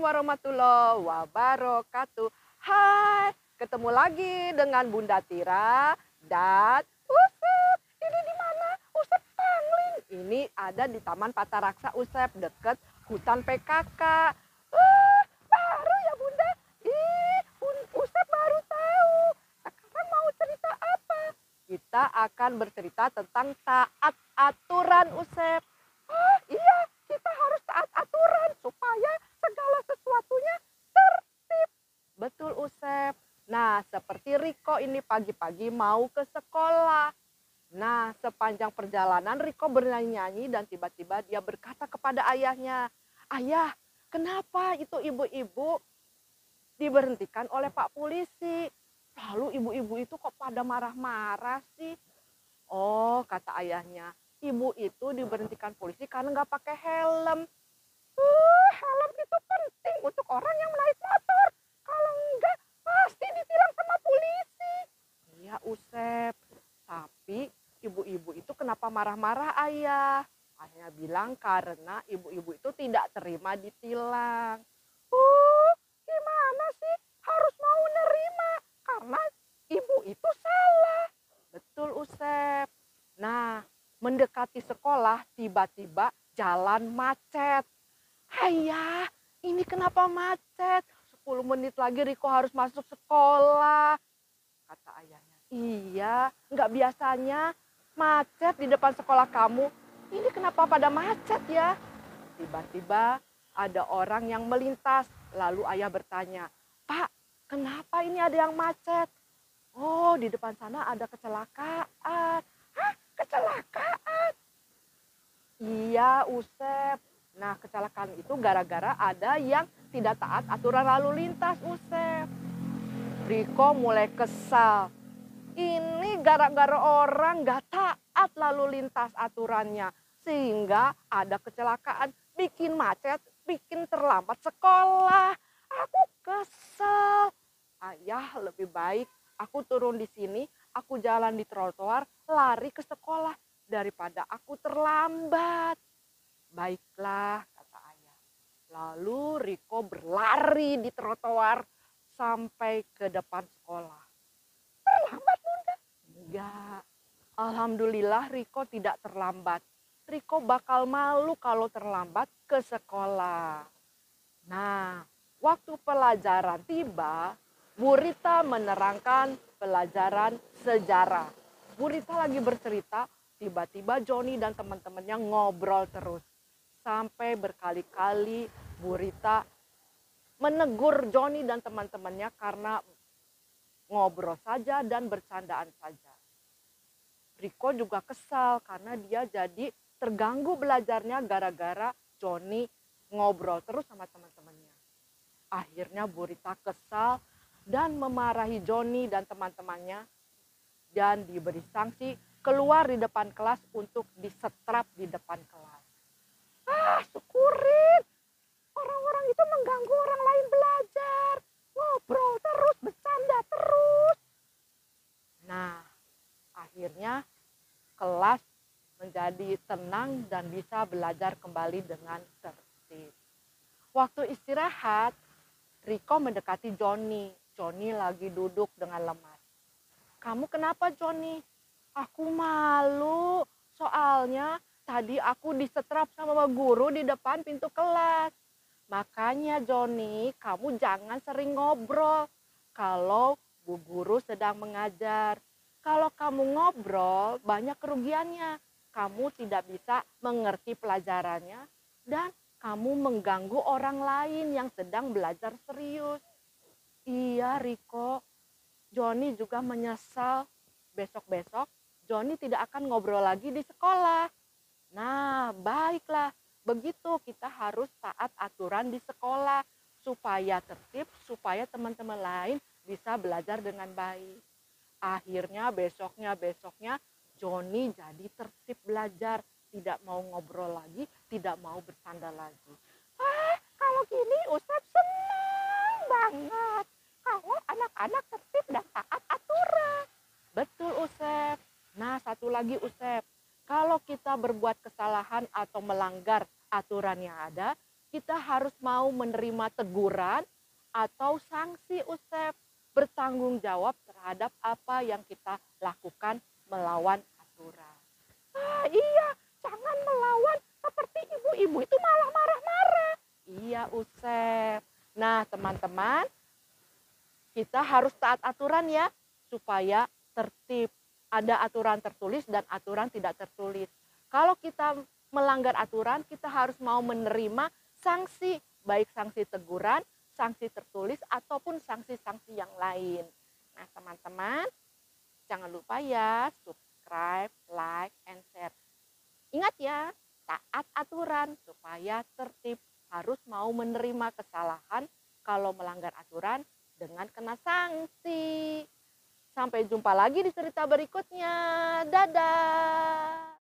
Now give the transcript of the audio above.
warahmatullahi wabarakatuh. Hai, ketemu lagi dengan Bunda Tira dan Usep. Ini di mana? Usep Pangling. Ini ada di Taman Pataraksa Usep, deket hutan PKK. Baru ya Bunda? Usep baru tahu. Sekarang mau cerita apa? Kita akan bercerita tentang taat aturan Usep. Oh iya, kita harus taat aturan supaya segala sesuatunya tertib. Betul Usep. Nah, seperti Riko ini pagi-pagi mau ke sekolah. Nah, sepanjang perjalanan Riko bernyanyi-nyanyi dan tiba-tiba dia berkata kepada ayahnya, "Ayah, kenapa itu ibu-ibu diberhentikan oleh Pak Polisi? Lalu ibu-ibu itu kok pada marah-marah sih?" "Oh," kata ayahnya, "ibu itu diberhentikan polisi karena nggak pakai helm." Helm itu penting untuk orang yang naik motor. Kalau enggak, pasti ditilang sama polisi. Iya, Usep. Tapi ibu-ibu itu kenapa marah-marah, Ayah? Ayahnya bilang karena ibu-ibu itu tidak terima ditilang. Gimana sih? Harus mau nerima. Karena ibu itu salah. Betul, Usep. Nah, mendekati sekolah, tiba-tiba jalan macet. "Ayah, ini kenapa macet? 10 menit lagi Riko harus masuk sekolah," kata ayahnya. "Iya, nggak biasanya macet di depan sekolah kamu. Ini kenapa pada macet ya?" Tiba-tiba ada orang yang melintas. Lalu ayah bertanya, "Pak, kenapa ini ada yang macet?" "Oh, di depan sana ada kecelakaan." "Hah? Kecelakaan?" "Iya, Usep. Nah, kecelakaan itu gara-gara ada yang tidak taat aturan lalu lintas, Usep." Riko mulai kesal. Ini gara-gara orang gak taat lalu lintas aturannya. Sehingga ada kecelakaan, bikin macet, bikin terlambat sekolah. Aku kesel. Ayah, lebih baik aku turun di sini, aku jalan di trotoar, lari ke sekolah daripada aku terlambat. "Baiklah," kata ayah. Lalu Riko berlari di trotoar sampai ke depan sekolah. "Terlambat Bunda?" "Enggak. Alhamdulillah Riko tidak terlambat. Riko bakal malu kalau terlambat ke sekolah." Nah, waktu pelajaran tiba, Bu Rita menerangkan pelajaran sejarah. Bu Rita lagi bercerita, tiba-tiba Joni dan teman-temannya ngobrol terus. Sampai berkali-kali Bu Rita menegur Joni dan teman-temannya karena ngobrol saja dan bercandaan saja. Riko juga kesal karena dia jadi terganggu belajarnya gara-gara Joni ngobrol terus sama teman-temannya. Akhirnya Bu Rita kesal dan memarahi Joni dan teman-temannya dan diberi sanksi keluar di depan kelas untuk disetrap di depan kelas. Syukurin. Orang-orang itu mengganggu orang lain belajar. Ngobrol terus, bercanda terus. Nah, akhirnya kelas menjadi tenang dan bisa belajar kembali dengan tertib. Waktu istirahat, Riko mendekati Joni. Joni lagi duduk dengan lemas. "Kamu kenapa, Joni?" "Aku malu, soalnya tadi aku disetrap sama guru di depan pintu kelas." "Makanya Joni, kamu jangan sering ngobrol kalau Bu Guru sedang mengajar. Kalau kamu ngobrol, banyak kerugiannya. Kamu tidak bisa mengerti pelajarannya dan kamu mengganggu orang lain yang sedang belajar serius." "Iya Riko." Joni juga menyesal. Besok-besok Joni tidak akan ngobrol lagi di sekolah. Nah, baiklah. Begitu kita harus taat aturan di sekolah supaya tertib, supaya teman-teman lain bisa belajar dengan baik. Akhirnya besoknya Joni jadi tertib belajar, tidak mau ngobrol lagi, tidak mau bercanda lagi. Kalau gini Usep senang banget. Kalau anak-anak tertib dan taat aturan. Betul Usep. Nah, satu lagi Usep. Kalau kita berbuat kesalahan atau melanggar aturan yang ada, kita harus mau menerima teguran atau sanksi Usep, bertanggung jawab terhadap apa yang kita lakukan melawan aturan. Ah iya, jangan melawan seperti ibu-ibu itu malah marah-marah. Iya Usep. Nah teman-teman, kita harus taat aturan ya, supaya tertib. Ada aturan tertulis dan aturan tidak tertulis. Kalau kita melanggar aturan, kita harus mau menerima sanksi, baik sanksi teguran, sanksi tertulis, ataupun sanksi-sanksi yang lain. Nah teman-teman, jangan lupa ya, subscribe, like, and share. Ingat ya, taat aturan supaya tertib, harus mau menerima kesalahan kalau melanggar aturan dengan kena sanksi. Sampai jumpa lagi di cerita berikutnya. Dadah.